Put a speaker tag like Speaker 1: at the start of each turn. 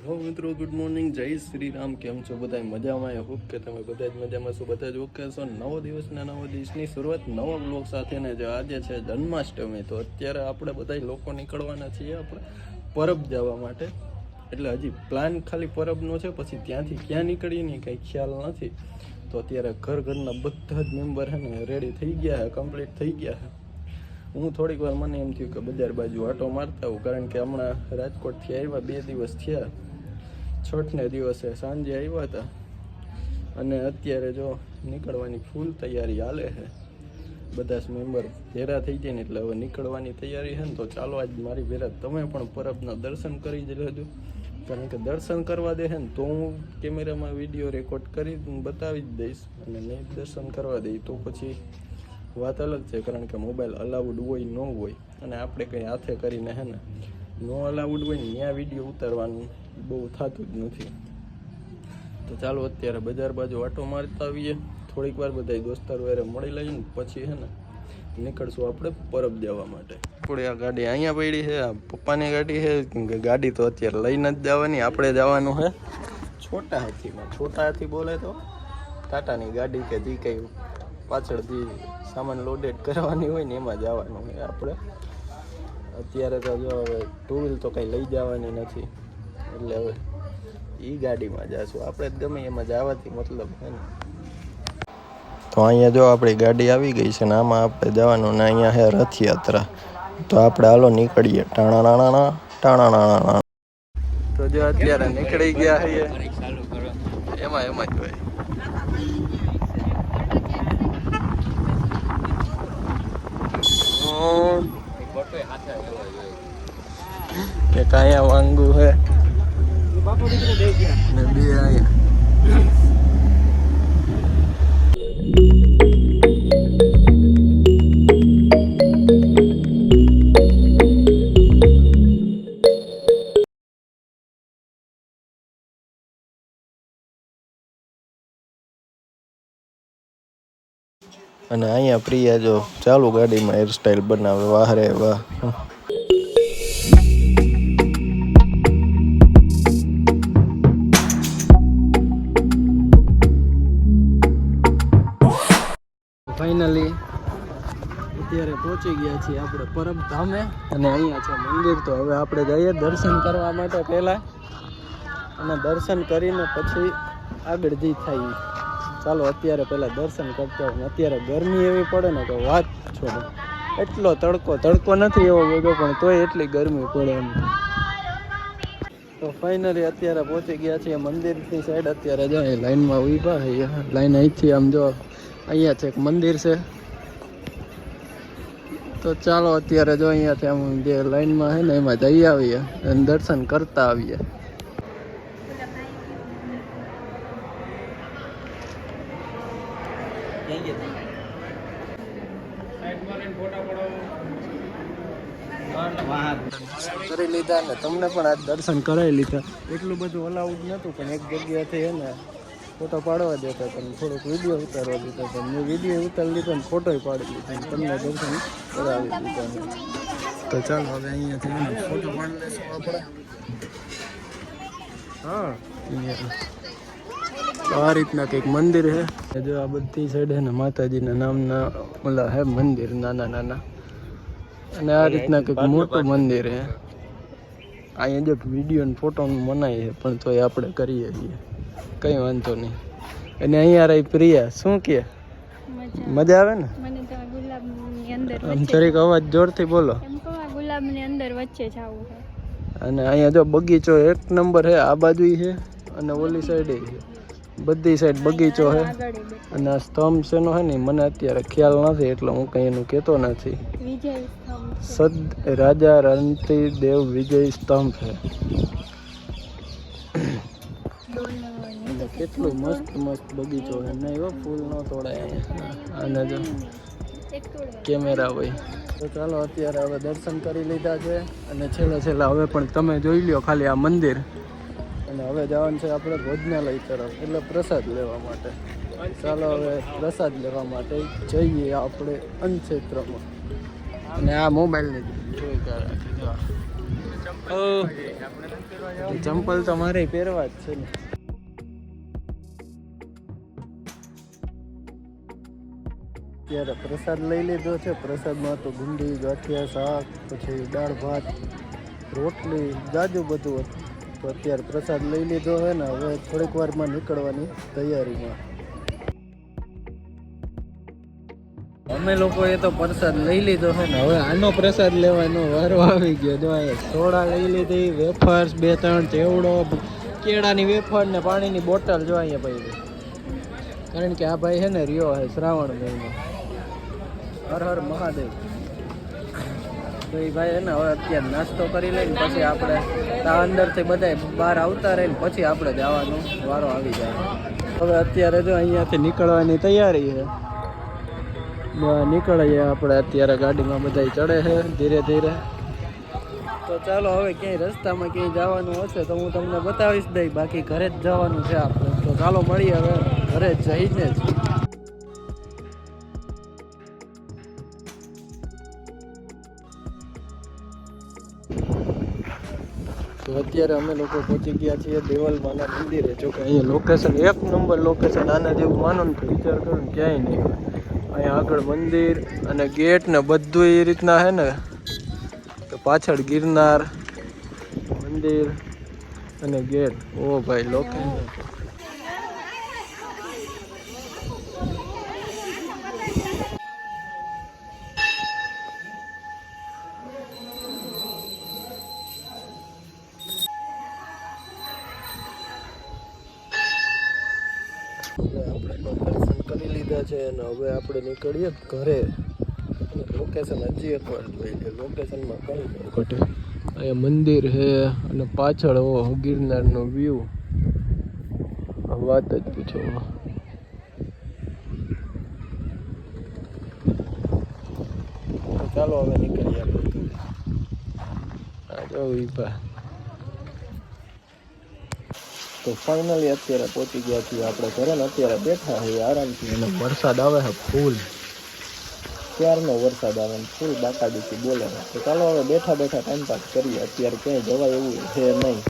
Speaker 1: હો મિત્રો, good morning, જય શ્રી રામ. કેમ છો બધા? મજામાં? આઈ હોપ કે તમે બધા જ મજામાં છો. બધા જ ઓકે છો. નવો દિવસના નવા દિવસની શરૂઆત નવા બ્લોગ સાથે ને જો આજે છે જન્માષ્ટમી, તો અત્યારે આપણે બધા લોકો નીકળવાના છીએ આપણે પરબ જવા માટે. એટલે હજી પ્લાન ખાલી પરબનો છે, પછી ત્યાંથી ક્યાં નીકળીએ ને કંઈ ખ્યાલ નથી. તો અત્યારે ઘરના બધા જ મેમ્બર છે ને રેડી થઈ ગયા છે, કમ્પ્લીટ થઈ ગયા છે. હું થોડીક વાર મને એમ થયું કે બજાર બાજુ આટો મારતા આવું, કારણ કે હમણાં રાજકોટથી આવ્યા 2 દિવસ થયા. છઠને દિવસે સાંજે આવ્યા હતા અને અત્યારે જો નીકળવાની ફૂલ તૈયારી હાલે છે. બધા જ મેમ્બર ભેરા થઈ જાય ને એટલે હવે નીકળવાની તૈયારી છે ને. તો ચાલો આજ મારી ભેરા તમે પણ પરબના દર્શન કરી જ લેજો, કારણ કે દર્શન કરવા દે છે ને તો હું કેમેરામાં વિડીયો રેકોર્ડ કરી બતાવી જ દઈશ, અને નહીં દર્શન કરવા દઈ તો પછી વાત અલગ છે. કારણ કે મોબાઈલ અલાઉડ હોય ન હોય, અને આપણે કંઈ હાથે કરીને હે ને નો અલાઉડ હોય ને ત્યાં વિડીયો ઉતારવાનું બહુ થતું જ નથી. તો ચાલો અત્યારે બજાર બાજુ આટો મારતા આવીએ, થોડીક વાર બધા દોસ્તારો હારે મળી લઈએ ને પછી હે ને નીકળશું આપણે પરબ જવા માટે. થોડી આ ગાડી અહીંયા પડી છે, આ પપ્પાની ગાડી છે. ગાડી તો અત્યારે લઈને જ જવાની, આપણે જવાનું છે છોટા હાથીમાં. છોટા હાથી બોલે તો ટાટાની ગાડી કે જે કંઈ પાછળથી સામાન લોડેડ કરવાની હોય ને એમાં જવાનું હોય આપણે. અત્યારે તો જો હવે 2 વ્હીલ તો કંઈ લઈ જવાની નથી, એટલે હવે એ ગાડીમાં જઈશું આપણે. ગમે એમાં જવાથી મતલબ છે ને. તો અહીંયા જો આપણી ગાડી આવી ગઈ છે ને આમાં આપણે જવાનું, ને અહીંયા છે રથયાત્રા. તો આપણે હાલો નીકળીએ. ટાણા ટાણા. તો જો અત્યારે નીકળી ગયા છીએ એમાં જ હોય. એક અહીંયા વાંગુ હે ને 2 અહીંયા. અને અહીંયા પ્રિયા જો ચાલુ ગાડીમાં હેરસ્ટાઈલ બનાવે. વાહ રે વાહ. ફાઇનલી અત્યારે પહોંચી ગયા છીએ આપણે પરબ ધામે, અને અહીંયા છે મંદિર. તો હવે આપણે જઈએ દર્શન કરવા માટે પહેલાં, અને દર્શન કરીને પછી આગળ જે થાય. ચાલો અત્યારે પહેલાં દર્શન કરતા હોય. અત્યારે ગરમી એવી પડે ને તો વાત છોડો. એટલો તડકો નથી એવો બધો, પણ તોય એટલી ગરમી પડે એમ. તો ફાઇનલી અત્યારે પહોંચી ગયા છીએ મંદિરની સાઈડ. અત્યારે જાય લાઈનમાં ઊભા છે. લાઈન અહીંથી આમ જો અહીંયા છે એક મંદિર છે. તો ચાલો અત્યારે જો અહીંયાથી આમ જે લાઈનમાં છે ને એમાં જઈ આવીએ અને દર્શન કરતા આવીએ. કરી લીધા ને તમને પણ આજ દર્શન કરાવી લીધા. એટલું બધું અલાઉડ નહોતું, પણ એક જગ્યાથી હે ને ફોટો પાડવા દેતા તમને, થોડોક વિડીયો ઉતારવા દીધો. તો મેં વિડીયો ઉતારી લીધો ને ફોટો પાડી લીધો, તમને દર્શન કરાવી દીધા. તો ચાલો હવે અહીંયાથી ફોટો પાડી લઈશું આપણે. હા, આ રીતના કંઈક મંદિર છે. જો આ બધી સાઈડ છે ને માતાજીના નામના ઓલા હે મંદિર, નાના. અને આ રીતના કંઈક મોટું મંદિર છે. અહીંયા જો વિડીયો ને ફોટોનું મનાય છે, પણ તોય આપણે કરીએ છીએ, કંઈ વાંધો નહીં. અને અહીંયા રહી પ્રિયા, શું કહે? મજા આવે ને? આમ જરીક અવાજ જોરથી બોલો.
Speaker 2: ગુલાબની અંદર વચ્ચે જાવું છે.
Speaker 1: અને અહીંયા જો બગીચો 1 નંબર છે. આ બાજુ છે અને ઓલી સાઈડે છે, બધી સાઈડ બગીચો છે. અને આ સ્તંભ શેનો છે ને મને અત્યારે ખ્યાલ નથી, એટલે હું કંઈ એનું કહેતો નથી. રાજા રણતી દેવ વિજય સ્તંભ છે. કેટલું મસ્ત બગીચો છે. નહીં હો, ફૂલ ન તોડાય અહીંયા. અને જો કેમેરા હોય. તો ચાલો અત્યારે હવે દર્શન કરી લીધા છે, અને છેલ્લા હવે પણ તમે જોઈ લ્યો ખાલી આ મંદિર. અને હવે જવાનું છે આપણે ભોજનાલય તરફ, એટલે પ્રસાદ લેવા માટે. ચાલો હવે પ્રસાદ લેવા માટે જઈએ આપણે અન્નક્ષેત્રમાં. અને આ મોબાઈલની જોઈ રાખી. ચંપલ તો મારે પહેરવા જ છે ને. ત્યારે પ્રસાદ લઈ લીધો છે. પ્રસાદમાં તો ગુંદી, ગાંઠિયા, શાક, પછી દાળ ભાત, રોટલી, જાજુ બધું હતું. તો અત્યારે પ્રસાદ લઈ લીધો હોય ને હવે થોડીક વારમાં નીકળવાની તૈયારીમાં. અમે લોકોએ તો પ્રસાદ લઈ લીધો છે ને હવે આનો પ્રસાદ લેવાનો વારો આવી ગયો. જો અહીંયા સોડા લઈ લીધી, વેફર્સ 2-3, ચેવડો, કેળાની વેફર ને પાણીની બોટલ જો અહીંયા ભાઈ. કારણ કે આ ભાઈ છે ને રહ્યો છે શ્રાવણ મહિનો. હર હર મહાદેવ. તો એ ભાઈ છે ને હવે અત્યારે નાસ્તો કરી લઈને પછી આપણે ત્યાં અંદરથી બધા બહાર આવતા રહીને પછી આપણે જવાનો વારો આવી જાય. હવે અત્યારે જો અહીંયાથી નીકળવાની તૈયારી છે. નીકળીએ આપણે અત્યારે. ગાડીમાં બધા ચડે છે ધીરે ધીરે. તો ચાલો હવે ક્યાંય રસ્તામાં ક્યાંય જવાનું હશે તો હું તમને બતાવીશ દઈ. બાકી ઘરે જ જવાનું છે આપણે. તો ચાલો મળીએ હવે ઘરે જ જઈને જ. તો અત્યારે અમે લોકો પહોંચી ગયા છીએ દેવલમાના મંદિરે. જો કે અહીંયા લોકેશન 1 નંબર લોકેશન. આના જેવું માનો ને તો વિચાર કરો ને ક્યાંય નહીં. અહીંયા આગળ મંદિર અને ગેટ ને બધું એ રીતના છે ને. તો પાછળ ગિરનાર, મંદિર અને ગેટ. ઓ ભાઈ લોકેશન. આપણે દર્શન કરી લીધા છે અને હવે આપણે નીકળીએ ઘરે. લોકેશન હજી એકવાર જોઈ લે. લોકેશનમાં કઈ ઘટે. અહીંયા મંદિર છે અને પાછળ ગિરનારનો વ્યૂ. વાત જ પૂછો. ચાલો હવે નીકળીએ આપણે. જો ઈપા. તો ફાઇનલી અત્યારે પહોંચી ગયા છીએ આપણે ઘરે ને અત્યારે બેઠા છીએ આરામથી. અને વરસાદ આવે છે ફૂલ. ત્યારનો વરસાદ આવે ને ફૂલ બાકાડીથી બોલે. તો ચાલો હવે બેઠા બેઠા ટાઈમ પાસ કરીએ. અત્યારે ક્યાંય જવાય એવું છે નહીં.